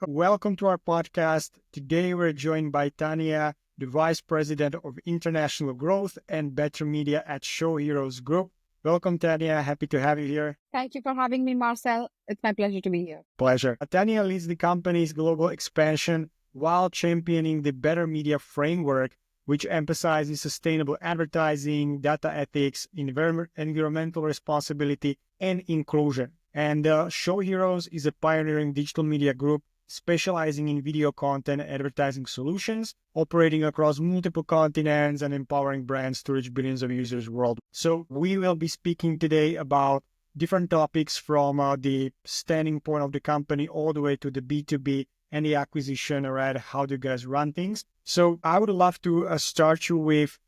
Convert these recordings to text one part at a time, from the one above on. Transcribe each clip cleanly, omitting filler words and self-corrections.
Welcome to our podcast. Today we're joined by Tanya, the Vice President of International Growth and Better Media at ShowHeroes Group. Welcome, Tanya. Happy to have you here. Thank you for having me, Marcel. It's my pleasure to be here. Pleasure. Tanya leads the company's global expansion while championing the Better Media framework, which emphasizes sustainable advertising, data ethics, environmental responsibility, and inclusion. And Show Heroes is a pioneering digital media group specializing in video content and advertising solutions, operating across multiple continents and empowering brands to reach billions of users worldwide. So we will be speaking today about different topics from the standing point of the company all the way to the B2B and the acquisition, right? How do you guys run things? So I would love to start you with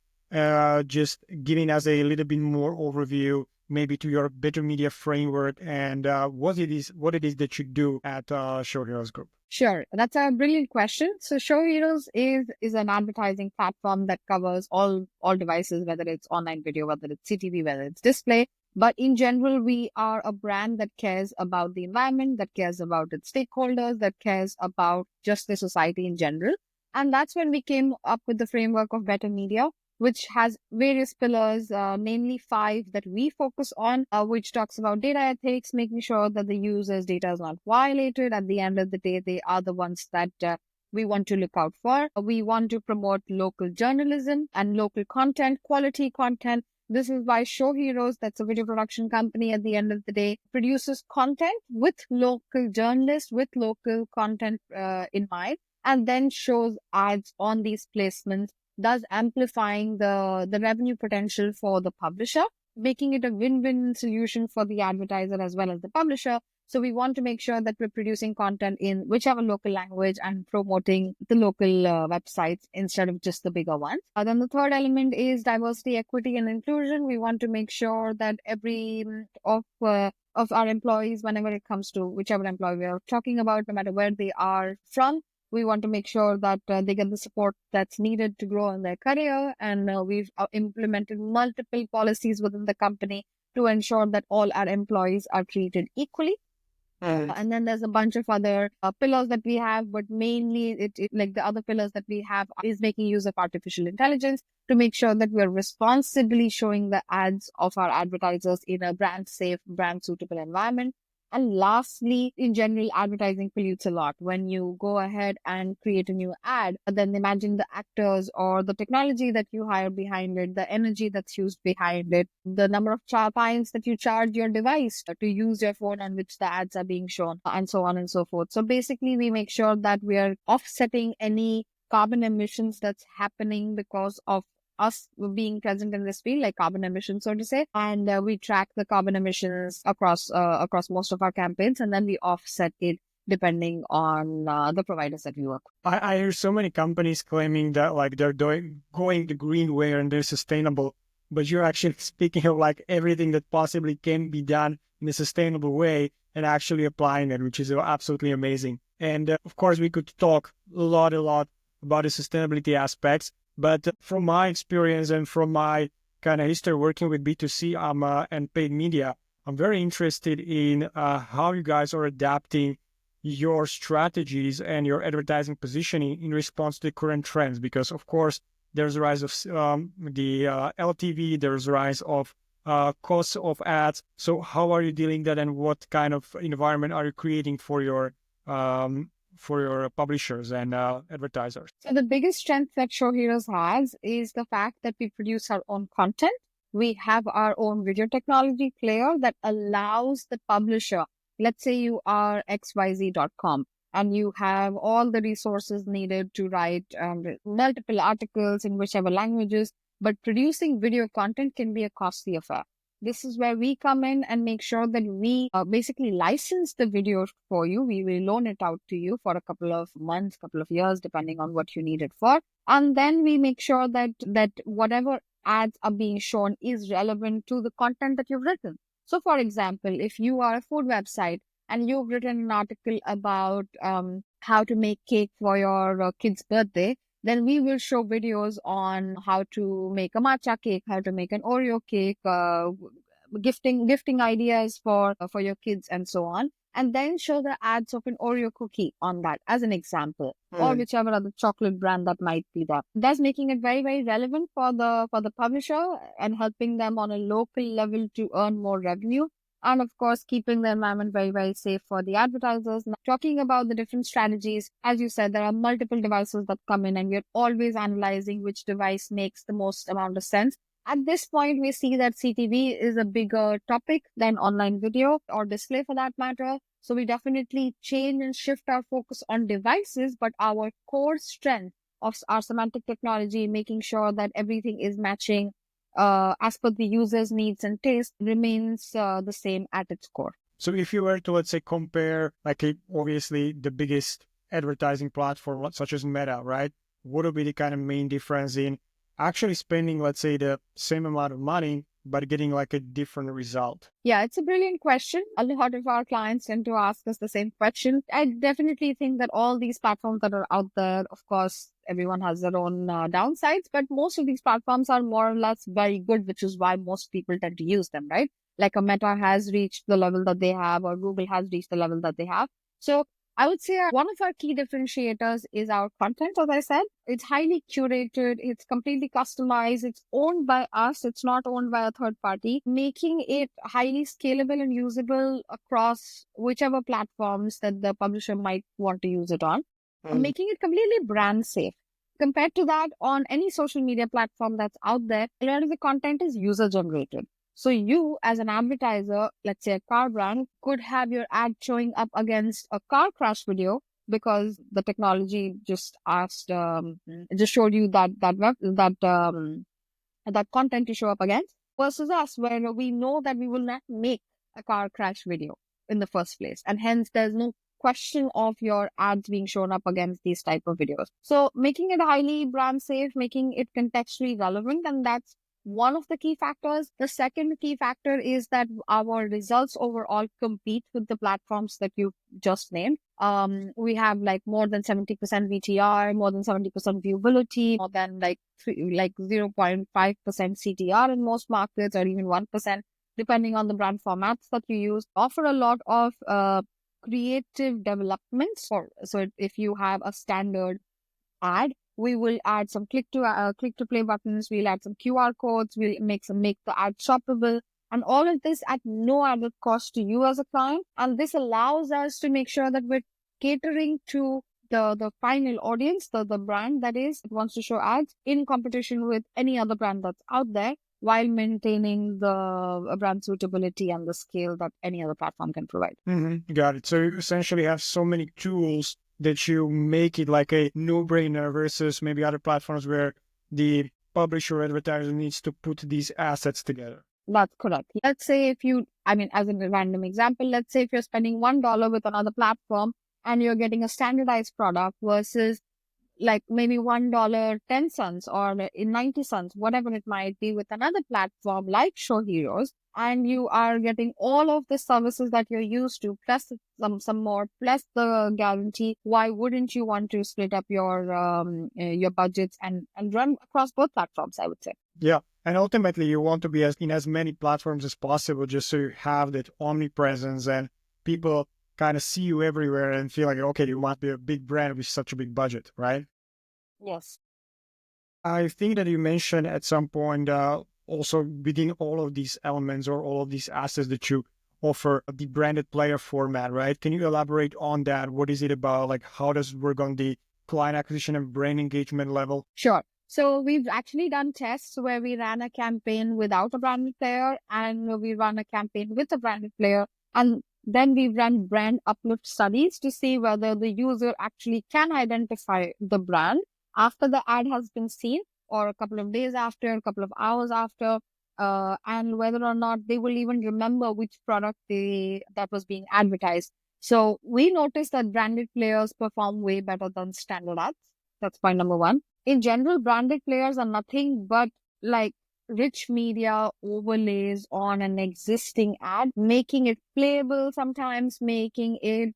just giving us a little bit more overview, maybe to your Better Media framework and what it is that you do at Show Heroes Group. Sure, that's a brilliant question. So Show Heroes is an advertising platform that covers all devices, whether it's online video, whether it's CTV, whether it's display. But in general, we are a brand that cares about the environment, that cares about its stakeholders, that cares about just the society in general. And that's when we came up with the framework of Better Media, which has various pillars, namely 5 that we focus on, which talks about data ethics, making sure that the user's data is not violated. At the end of the day, they are the ones that we want to look out for. We want to promote local journalism and local content, quality content. This is why Show Heroes, that's a video production company at the end of the day, produces content with local journalists, with local content in mind, and then shows ads on these placements, thus amplifying the revenue potential for the publisher, making it a win-win solution for the advertiser as well as the publisher. So we want to make sure that we're producing content in whichever local language and promoting the local websites instead of just the bigger ones. Then the third element is diversity, equity, and inclusion. We want to make sure that every of our employees, whenever it comes to whichever employee we are talking about, no matter where they are from, we want to make sure that they get the support that's needed to grow in their career. And we've implemented multiple policies within the company to ensure that all our employees are treated equally. And then there's a bunch of other pillars that we have, but mainly it like the other pillars that we have is making use of artificial intelligence to make sure that we're responsibly showing the ads of our advertisers in a brand safe, brand suitable environment. And lastly, in general, advertising pollutes a lot. When you go ahead and create a new ad, then imagine the actors or the technology that you hire behind it, the energy that's used behind it, the number of times that you charge your device to use your phone on which the ads are being shown, and so on and so forth. So basically, we make sure that we are offsetting any carbon emissions that's happening because of us being present in this field, like carbon emissions, so to say, and we track the carbon emissions across most of our campaigns, and then we offset it depending on the providers that we work with. I hear so many companies claiming that like they're going the green way and they're sustainable, but you're actually speaking of like everything that possibly can be done in a sustainable way and actually applying it, which is absolutely amazing. And of course, we could talk a lot about the sustainability aspects. But from my experience and from my kind of history working with B2C and paid media, I'm very interested in how you guys are adapting your strategies and your advertising positioning in response to the current trends. Because, of course, there's a rise of the LTV, there's a rise of costs of ads. So how are you dealing that, and what kind of environment are you creating for your publishers and advertisers? So the biggest strength that Show Heroes has is the fact that we produce our own content. We have our own video technology player that allows the publisher, let's say you are xyz.com, and you have all the resources needed to write multiple articles in whichever languages, but producing video content can be a costly affair. This is where we come in and make sure that we basically license the video for you. We will loan it out to you for a couple of months, couple of years, depending on what you need it for. And then we make sure that whatever ads are being shown is relevant to the content that you've written. So, for example, if you are a food website and you've written an article about how to make cake for your kid's birthday, then we will show videos on how to make a matcha cake, how to make an Oreo cake, gifting ideas for your kids, and so on. and then show the ads of an Oreo cookie on that as an example, or whichever other chocolate brand that might be there. That's making it very, very relevant for the publisher and helping them on a local level to earn more revenue. And of course, keeping the environment very, very safe for the advertisers. Now, talking about the different strategies, as you said, there are multiple devices that come in, and we're always analyzing which device makes the most amount of sense. At this point, we see that CTV is a bigger topic than online video or display for that matter. So we definitely change and shift our focus on devices, but our core strength of our semantic technology, making sure that everything is matching as per the user's needs and taste, remains the same at its core. So if you were to, let's say, compare, like, obviously the biggest advertising platform, such as Meta, right? What would be the kind of main difference in actually spending, let's say, the same amount of money, but getting like a different result? Yeah, it's a brilliant question. A lot of our clients tend to ask us the same question. I definitely think that all these platforms that are out there, of course, everyone has their own downsides, but most of these platforms are more or less very good, which is why most people tend to use them, right? Like a Meta has reached the level that they have, or Google has reached the level that they have. So I would say one of our key differentiators is our content. As I said, it's highly curated, it's completely customized, it's owned by us, it's not owned by a third party, making it highly scalable and usable across whichever platforms that the publisher might want to use it on, making it completely brand safe. Compared to that, on any social media platform that's out there, a lot of the content is user generated. So you, as an advertiser, let's say a car brand, could have your ad showing up against a car crash video because the technology just just showed you that content to show up against, versus us, where we know that we will not make a car crash video in the first place, and hence there's no question of your ads being shown up against these type of videos. So making it highly brand safe, making it contextually relevant, and that's one of the key factors. The second key factor is that our results overall compete with the platforms that you just named. We have like more than 70% VTR, more than 70% viewability, more than like 0.5% CTR in most markets, or even 1%, depending on the brand formats that you use. Offer a lot of creative developments. So if you have a standard ad, we will add some click to play buttons. We'll add some QR codes. We'll make the ad shoppable, and all of this at no added cost to you as a client. And this allows us to make sure that we're catering to the final audience, the brand that wants to show ads in competition with any other brand that's out there, while maintaining the brand suitability and the scale that any other platform can provide. Got it. So you essentially have so many tools that you make it like a no-brainer versus maybe other platforms where the publisher or advertiser needs to put these assets together. That's correct. Let's say as a random example, let's say if you're spending $1 with another platform and you're getting a standardized product versus like maybe $1.10 or in 90 cents, whatever it might be, with another platform like ShowHeroes, and you are getting all of the services that you're used to, plus some more, plus the guarantee. Why wouldn't you want to split up your budgets and run across both platforms, I would say? Yeah. And ultimately, you want to be in as many platforms as possible, just so you have that omnipresence and people kind of see you everywhere and feel like, okay, you must be a big brand with such a big budget, right? Yes. I think that you mentioned at some point also within all of these elements or all of these assets that you offer the branded player format, right? Can you elaborate on that? What is it about? Like, how does it work on the client acquisition and brand engagement level? Sure. So we've actually done tests where we ran a campaign without a branded player, and we run a campaign with a branded player. And then we run brand uplift studies to see whether the user actually can identify the brand after the ad has been seen, or a couple of days after, a couple of hours after, and whether or not they will even remember which product that was being advertised. So we noticed that branded players perform way better than standard ads. That's point number one. In general, branded players are nothing but like rich media overlays on an existing ad, making it playable sometimes, making it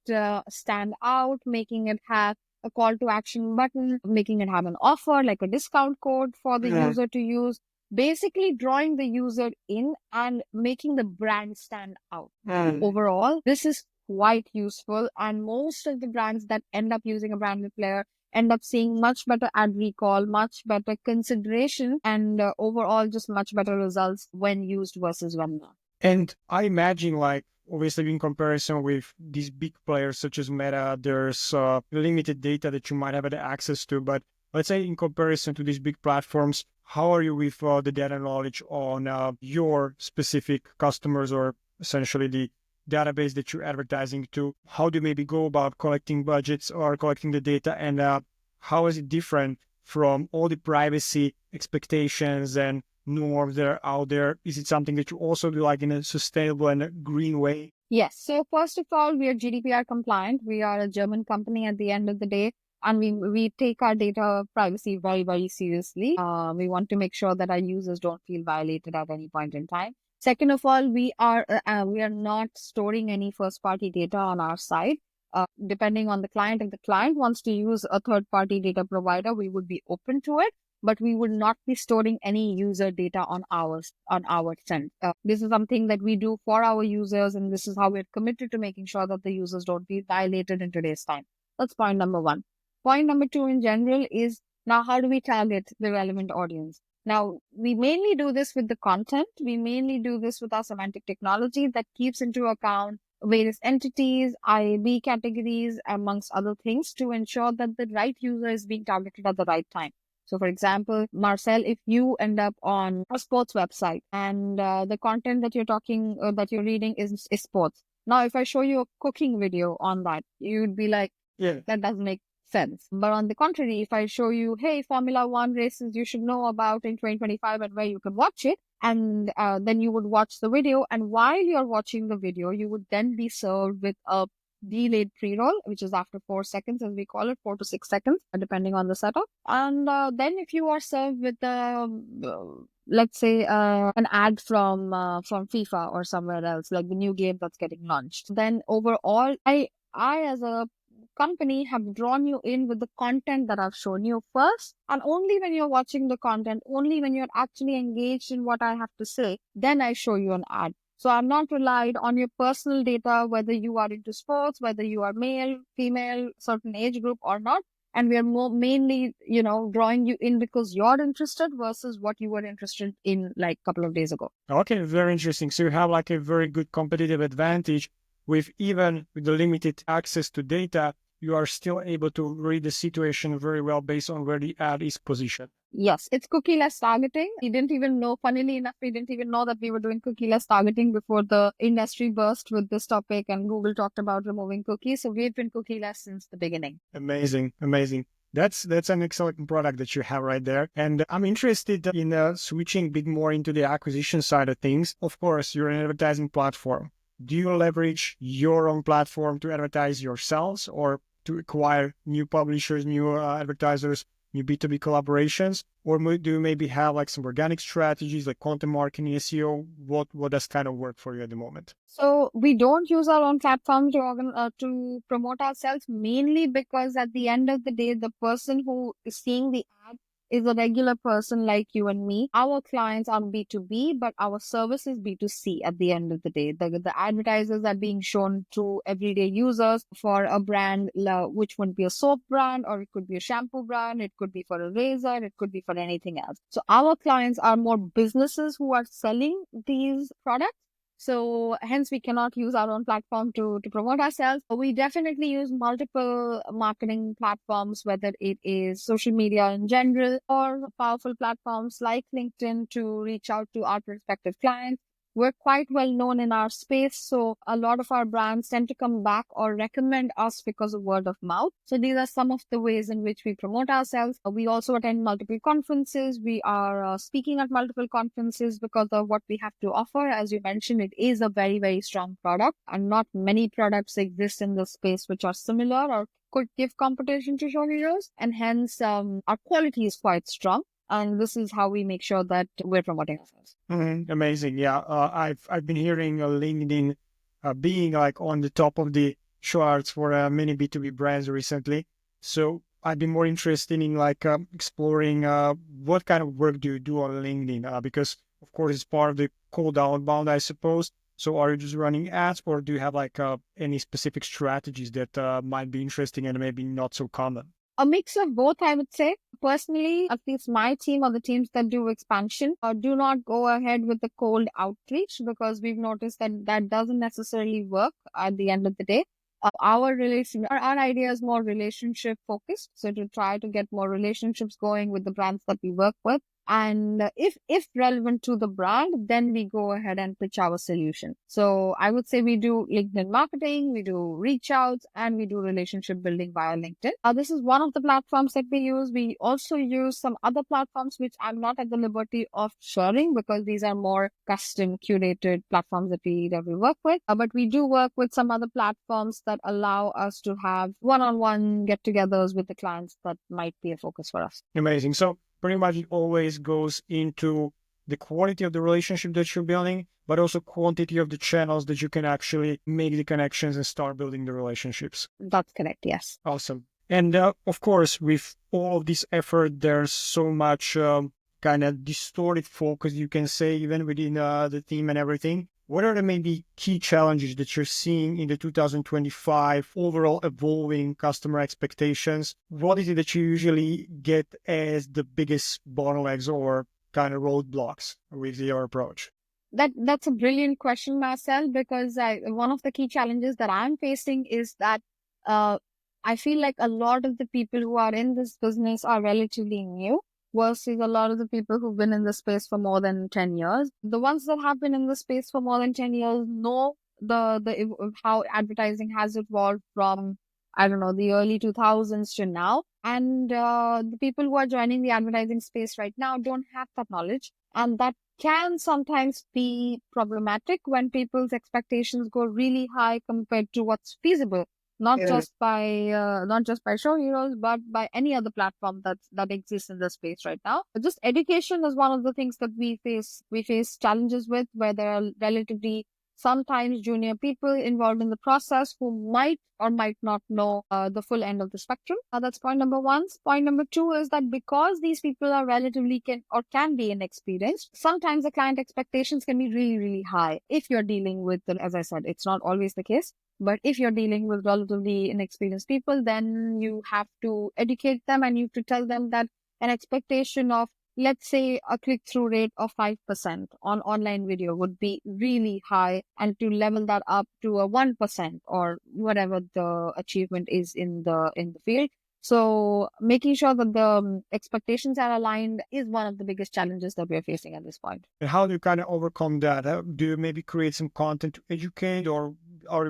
stand out, making it have a call to action button, making it have an offer like a discount code for the user to use, basically drawing the user in and making the brand stand out. Overall, this is quite useful. And most of the brands that end up using a branded player end up seeing much better ad recall, much better consideration, and overall just much better results when used versus when not. And I imagine, like, obviously, in comparison with these big players such as Meta, there's limited data that you might have access to. But let's say, in comparison to these big platforms, how are you with the data knowledge on your specific customers, or essentially the database that you're advertising to? How do you maybe go about collecting budgets or collecting the data? And how is it different from all the privacy expectations and norms that are out there? Is it something that you also do, like, in a sustainable and a green way? Yes. So first of all, we are GDPR compliant. We are a German company at the end of the day, and we take our data privacy very, very seriously. We want to make sure that our users don't feel violated at any point in time. Second of all, we are not storing any first party data on our site. Depending on the client, if the client wants to use a third party data provider, we would be open to it, but we would not be storing any user data on our send. This is something that we do for our users, and this is how we're committed to making sure that the users don't be violated in today's time. That's point number one. Point number two in general is, now how do we target the relevant audience? Now, we mainly do this with the content. We mainly do this with our semantic technology that keeps into account various entities, IAB categories, amongst other things, to ensure that the right user is being targeted at the right time. So, for example, Marcel, if you end up on a sports website and the content that that you're reading is sports. Now, if I show you a cooking video on that, you'd be like, Yeah. that doesn't make sense. But on the contrary, if I show you, hey, Formula One races you should know about in 2025 and where you can watch it, and then you would watch the video. And while you're watching the video, you would then be served with a delayed pre-roll, which is after 4 seconds, as we call it, 4 to 6 seconds, depending on the setup. And then if you are served with let's say an ad from FIFA or somewhere else, like the new game that's getting launched, then overall, I as a company have drawn you in with the content that I've shown you first. And only when you're watching the content, only when you're actually engaged in what I have to say, then I show you an ad. So I'm not relied on your personal data, whether you are into sports, whether you are male, female, certain age group or not. And we are mainly, drawing you in because you're interested versus what you were interested in like a couple of days ago. Okay, very interesting. So you have like a very good competitive advantage with, even with the limited access to data, you are still able to read the situation very well based on where the ad is positioned. Yes, it's cookie-less targeting. We didn't even know, funnily enough, we didn't even know that we were doing cookie-less targeting before the industry burst with this topic and Google talked about removing cookies. So we've been cookie-less since the beginning. Amazing, amazing. That's an excellent product that you have right there. And I'm interested in switching a bit more into the acquisition side of things. Of course, you're an advertising platform. Do you leverage your own platform to advertise yourselves, or to acquire new publishers, new advertisers, new B2B collaborations? Or do you maybe have like some organic strategies like content marketing, SEO? What does kind of work for you at the moment? So we don't use our own platform to promote ourselves, mainly because at the end of the day, the person who is seeing the ad is a regular person like you and me. Our clients are B2B, but our service is B2C at the end of the day. The advertisers are being shown to everyday users for a brand, which would be a soap brand, or it could be a shampoo brand, it could be for a razor, it could be for anything else. So our clients are more businesses who are selling these products. So hence we cannot use our own platform to promote ourselves. We definitely use multiple marketing platforms, whether it is social media in general or powerful platforms like LinkedIn to reach out to our prospective clients. We're quite well known in our space, so a lot of our brands tend to come back or recommend us because of word of mouth. So these are some of the ways in which we promote ourselves. We also attend multiple conferences. We are speaking at multiple conferences because of what we have to offer. As you mentioned, it is a very, very strong product, and not many products exist in the space which are similar or could give competition to ShowHeroes, and hence our quality is quite strong. And this is how we make sure that we're promoting ourselves. Amazing. Yeah. I've been hearing LinkedIn being like on the top of the charts for many B2B brands recently. So I'd be more interested in like exploring what kind of work do you do on LinkedIn? Because of course it's part of the cold outbound, I suppose. So are you just running ads, or do you have like any specific strategies that might be interesting and maybe not so common? A mix of both, I would say. Personally, at least my team or the teams that do expansion do not go ahead with the cold outreach, because we've noticed that that doesn't necessarily work at the end of the day. Our idea is more relationship focused. So to try to get more relationships going with the brands that we work with. And if relevant to the brand, then we go ahead and pitch our solution. So I would say we do LinkedIn marketing, we do reach outs, and we do relationship building via LinkedIn. This is one of the platforms that we use. We also use some other platforms which I'm not at the liberty of sharing, because these are more custom curated platforms that we work with. But we do work with some other platforms that allow us to have one-on-one get-togethers with the clients that might be a focus for us. Amazing. So pretty much it always goes into the quality of the relationship that you're building, but also quantity of the channels that you can actually make the connections and start building the relationships. That's correct. Yes. Awesome. And of course, with all of this effort, there's so much kind of distorted focus, you can say, even within the team and everything. What are the maybe key challenges that you're seeing in the 2025 overall evolving customer expectations? What is it that you usually get as the biggest bottlenecks or kind of roadblocks with your approach? That's a brilliant question, Marcel, because one of the key challenges that I'm facing is that I feel like a lot of the people who are in this business are relatively new, versus a lot of the people who've been in the space for more than 10 years. The ones that have been in the space for more than 10 years know how advertising has evolved from, I don't know, the early 2000s to now. And the people who are joining the advertising space right now don't have that knowledge. And that can sometimes be problematic when people's expectations go really high compared to what's feasible, not just by Show Heroes, but by any other platform that exists in the space right now. Just education is one of the things that we face. We face challenges with, where there are relatively sometimes junior people involved in the process who might or might not know the full end of the spectrum. That's point number one. Point number two is that because these people are relatively can be inexperienced, sometimes the client expectations can be really, really high. If you're dealing with, as I said, it's not always the case. But if you're dealing with relatively inexperienced people, then you have to educate them, and you have to tell them that an expectation of, let's say, a click-through rate of 5% on online video would be really high, and to level that up to a 1% or whatever the achievement is in the field. So making sure that the expectations are aligned is one of the biggest challenges that we're facing at this point. And how do you kind of overcome that? Do you maybe create some content to educate, or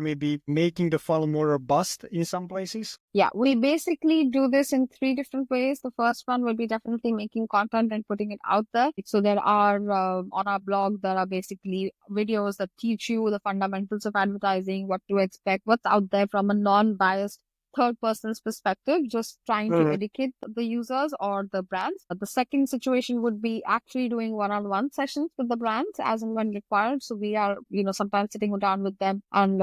maybe making the funnel more robust in some places? Yeah, we basically do this in three different ways. The first one will be definitely making content and putting it out there. So there are on our blog, there are basically videos that teach you the fundamentals of advertising, what to expect, what's out there from a non-biased third person's perspective, just trying to educate the users or the brands. The second situation would be actually doing one-on-one sessions with the brands as and when required. So we are, sometimes sitting down with them and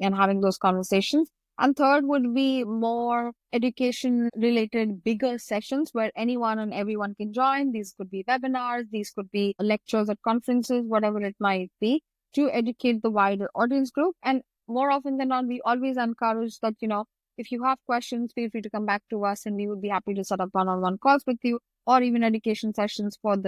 having those conversations. And third would be more education related bigger sessions where anyone and everyone can join. These could be webinars, these could be lectures at conferences, whatever it might be, to educate the wider audience group. And more often than not, we always encourage that, if you have questions, feel free to come back to us, and we would be happy to set up one-on-one calls with you, or even education sessions for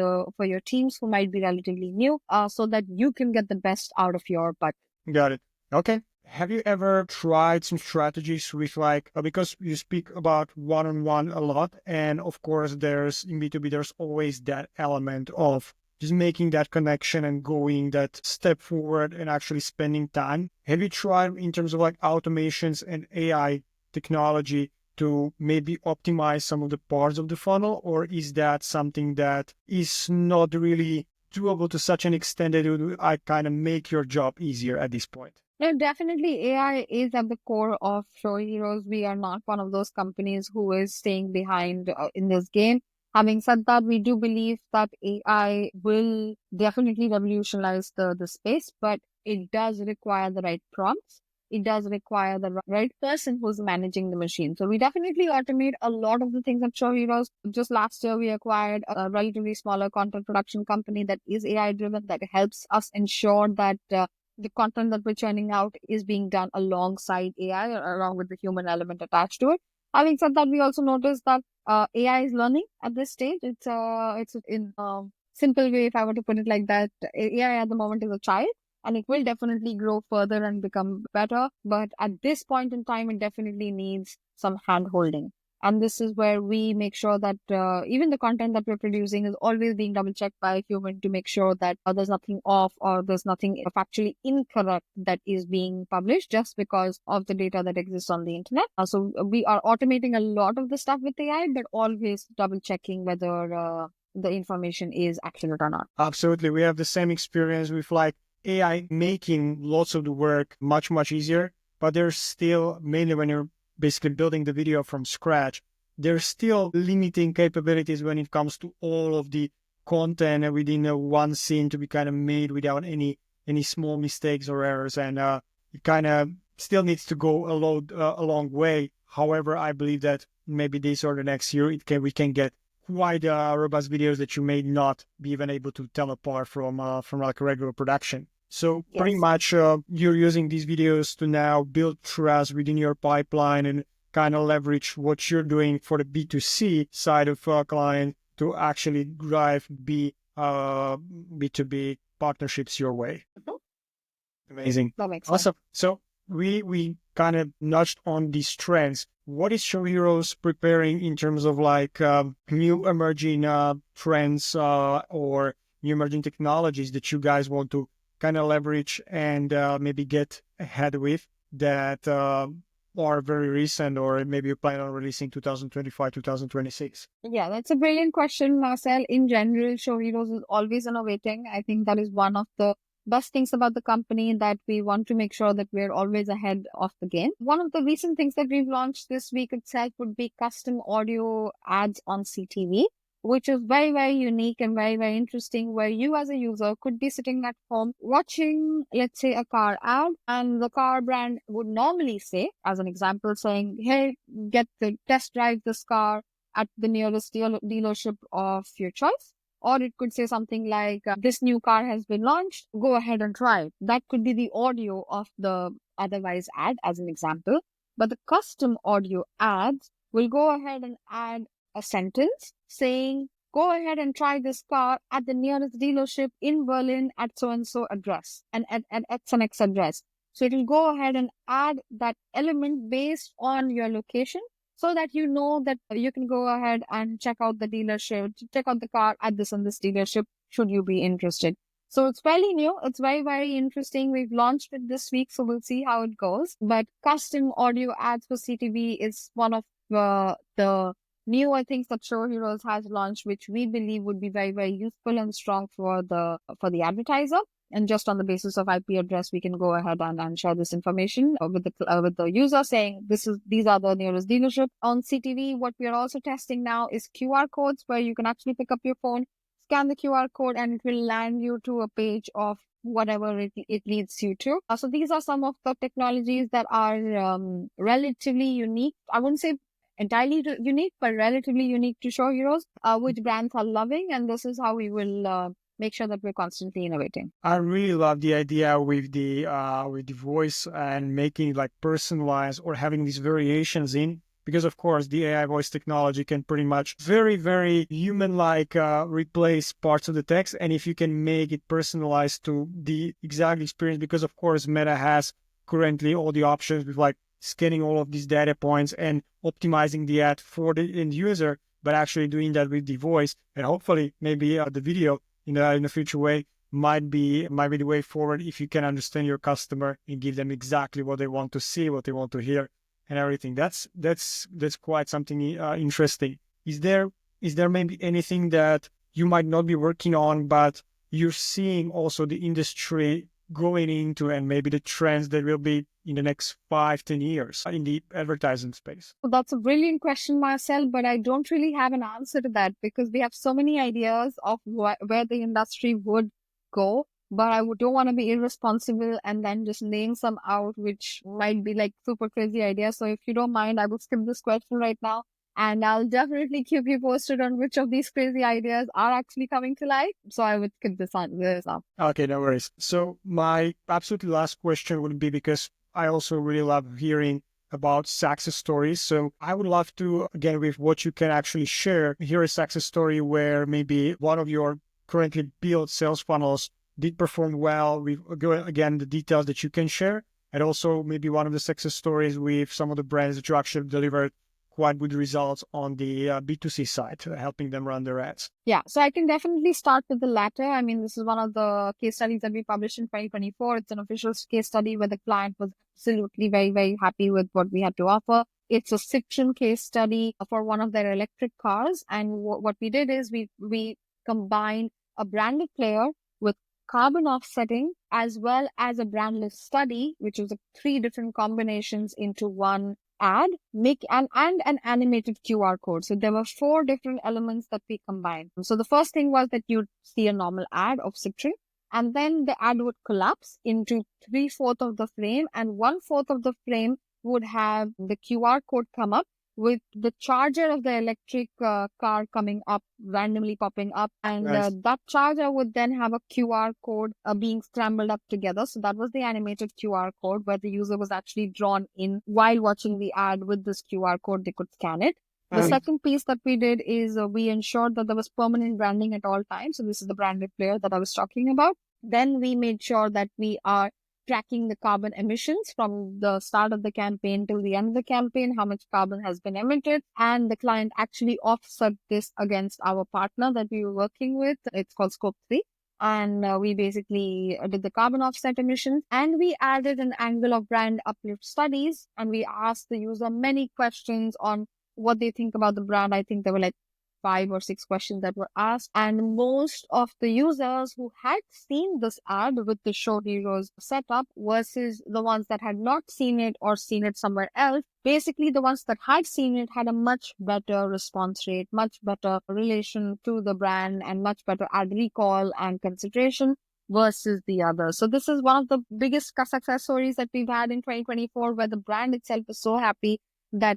your teams who might be relatively new, so that you can get the best out of your budget. Got it. Okay. Have you ever tried some strategies with because you speak about one-on-one a lot, and of course there's in B2B, there's always that element of just making that connection and going that step forward and actually spending time. Have you tried in terms of automations and AI technology to maybe optimize some of the parts of the funnel, or is that something that is not really doable to such an extent that it would kind of make your job easier at this point? No, definitely AI is at the core of Show Heroes. We are not one of those companies who is staying behind in this game. Having said that, we do believe that AI will definitely revolutionize the space, but it does require the right prompts. It does require the right person who's managing the machine. So we definitely automate a lot of the things at Show Heroes. Just last year, we acquired a relatively smaller content production company that is AI driven, that helps us ensure that the content that we're churning out is being done alongside AI or along with the human element attached to it. Having said that, we also noticed that AI is learning at this stage. It's in simple way, if I were to put it like that, AI at the moment is a child, and it will definitely grow further and become better. But at this point in time, it definitely needs some hand holding. And this is where we make sure that even the content that we're producing is always being double checked by a human to make sure that there's nothing off or there's nothing factually incorrect that is being published just because of the data that exists on the internet. So we are automating a lot of the stuff with AI, but always double checking whether the information is accurate or not. Absolutely. We have the same experience with like AI making lots of the work much, much easier, but there's still, mainly when you're basically building the video from scratch, there's still limiting capabilities when it comes to all of the content within one scene to be kind of made without any small mistakes or errors. And it kind of still needs to go a long way. However, I believe that maybe this or the next year we can get quite robust videos that you may not be even able to tell apart from like a regular production. So pretty much you're using these videos to now build trust within your pipeline and kind of leverage what you're doing for the B2C side of a client to actually drive B2B partnerships your way. Amazing. That makes sense. Awesome. So we kind of nudged on these trends. What is ShowHeroes preparing in terms of like new emerging trends or new emerging technologies that you guys want to kind of leverage and maybe get ahead with that are very recent or maybe you plan on releasing 2025, 2026? Yeah, that's a brilliant question, Marcel. In general, ShowHeroes is always innovating. I think that is one of the best things about the company, that we want to make sure that we're always ahead of the game. One of the recent things that we've launched this week itself would be custom audio ads on CTV, which is very, very unique and very, very interesting, where you as a user could be sitting at home watching, let's say, a car ad, and the car brand would normally say, as an example, saying, hey, get the test drive this car at the nearest dealership of your choice. Or it could say something like, this new car has been launched, go ahead and try it. That could be the audio of the otherwise ad, as an example. But the custom audio ads will go ahead and add a sentence saying, go ahead and try this car at the nearest dealership in Berlin at so-and-so address and at X and X address. So it will go ahead and add that element based on your location, so that you know that you can go ahead and check out the dealership, check out the car at this and this dealership, should you be interested. So it's fairly new. It's very, very interesting. We've launched it this week, so we'll see how it goes. But custom audio ads for CTV is one of the newer things that ShowHeroes has launched, which we believe would be very, very useful and strong for the advertiser. And just on the basis of IP address, we can go ahead and share this information with the user, saying these are the nearest dealership. On CTV, what we are also testing now is QR codes, where you can actually pick up your phone, scan the QR code, and it will land you to a page of whatever it leads you to. So these are some of the technologies that are relatively unique. I wouldn't say entirely unique, but relatively unique to ShowHeroes, which brands are loving, and this is how we will make sure that we're constantly innovating. I really love the idea with the voice and making it like personalized or having these variations in, because of course the AI voice technology can pretty much very, very human-like replace parts of the text. And if you can make it personalized to the exact experience, because of course Meta has currently all the options with like scanning all of these data points and optimizing the ad for the end user, but actually doing that with the voice and hopefully maybe the video in a future way might be the way forward, if you can understand your customer and give them exactly what they want to see, what they want to hear, and everything. That's quite something interesting. Is there maybe anything that you might not be working on, but you're seeing also the industry going into, and maybe the trends that will be in the next 5-10 years in the advertising space? Well, that's a brilliant question, Marcel, but I don't really have an answer to that, because we have so many ideas of where the industry would go. But I don't want to be irresponsible and then just name some out, which might be like super crazy ideas. So if you don't mind, I will skip this question right now And I'll definitely keep you posted on which of these crazy ideas are actually coming to life. So I would keep this up. Okay, no worries. So my absolutely last question would be, because I also really love hearing about success stories. So I would love to, again, with what you can actually share, hear a success story where maybe one of your currently built sales funnels did perform well. With, again, the details that you can share, and also maybe one of the success stories with some of the brands that you actually delivered quite good results on the B2C side, helping them run their ads. Yeah, so I can definitely start with the latter. I mean, this is one of the case studies that we published in 2024. It's an official case study where the client was absolutely very, very happy with what we had to offer. It's a Citroen case study for one of their electric cars. And what we did is we combined a branded player with carbon offsetting as well as a brandless study, which was three different combinations into one ad, make and an animated QR code. So there were four different elements that we combined. So the first thing was that you'd see a normal ad of Citroen, and then the ad would collapse into 3/4 of the frame, and 1/4 of the frame would have the QR code come up with the charger of the electric car coming up, randomly popping up. And Nice. that charger would then have a QR code being scrambled up together. So that was the animated QR code where the user was actually drawn in while watching the ad with this QR code. They could scan it. The second piece that we did is we ensured that there was permanent branding at all times. So this is the branded player that I was talking about. Then we made sure that we are tracking the carbon emissions from the start of the campaign till the end of the campaign, how much carbon has been emitted. And the client actually offset this against our partner that we were working with. It's called Scope 3. And we basically did the carbon offset emissions, and we added an angle of brand uplift studies, and we asked the user many questions on what they think about the brand. I think there were like 5 or 6 questions that were asked, and most of the users who had seen this ad with the Show Heroes setup versus the ones that had not seen it or seen it somewhere else, basically the ones that had seen it had a much better response rate, much better relation to the brand, and much better ad recall and consideration versus the others. So this is one of the biggest success stories that we've had in 2024, where the brand itself is so happy that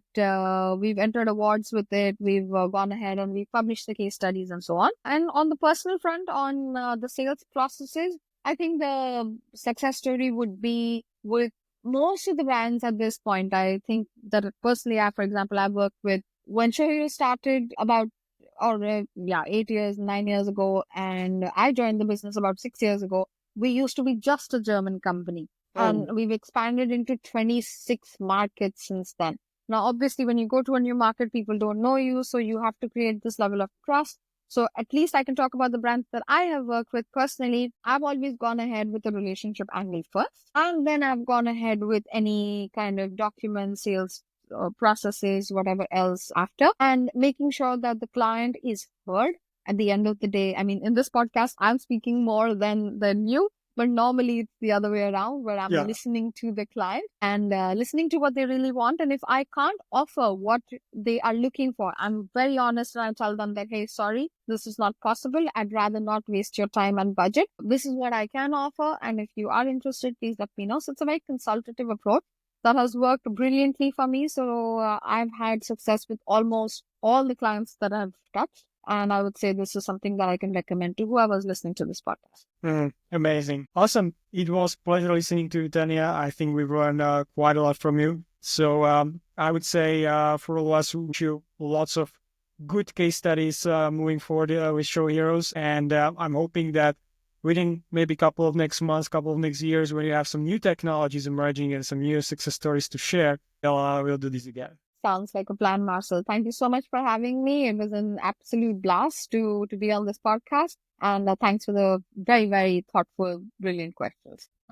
we've entered awards with it. We've gone ahead and we've published the case studies and so on. And on the personal front, on the sales processes, I think the success story would be with most of the brands at this point. I think that personally, for example, I've worked with when ShowHeroes started about 8 years, 9 years ago, and I joined the business about 6 years ago. We used to be just a German company, and we've expanded into 26 markets since then. Now, obviously, when you go to a new market, people don't know you, so you have to create this level of trust. So at least I can talk about the brands that I have worked with personally. I've always gone ahead with the relationship angle first, and then I've gone ahead with any kind of document sales processes, whatever else after, and making sure that the client is heard at the end of the day. I mean, in this podcast, I'm speaking more than you. But normally it's the other way around, where I'm listening to the client and listening to what they really want. And if I can't offer what they are looking for, I'm very honest and I tell them that, hey, sorry, this is not possible. I'd rather not waste your time and budget. This is what I can offer. And if you are interested, please let me know. So it's a very consultative approach that has worked brilliantly for me. So I've had success with almost all the clients that I've touched. And I would say this is something that I can recommend to whoever's listening to this podcast. Amazing. Awesome. It was a pleasure listening to you, Tanya. I think we've learned quite a lot from you. So I would say for all of us, we wish you lots of good case studies moving forward with Show Heroes. And I'm hoping that within maybe a couple of next months, couple of next years, when you have some new technologies emerging and some new success stories to share, we'll do this again. Sounds like a plan, Marcel. Thank you so much for having me. It was an absolute blast to be on this podcast. And thanks for the very, very thoughtful, brilliant questions.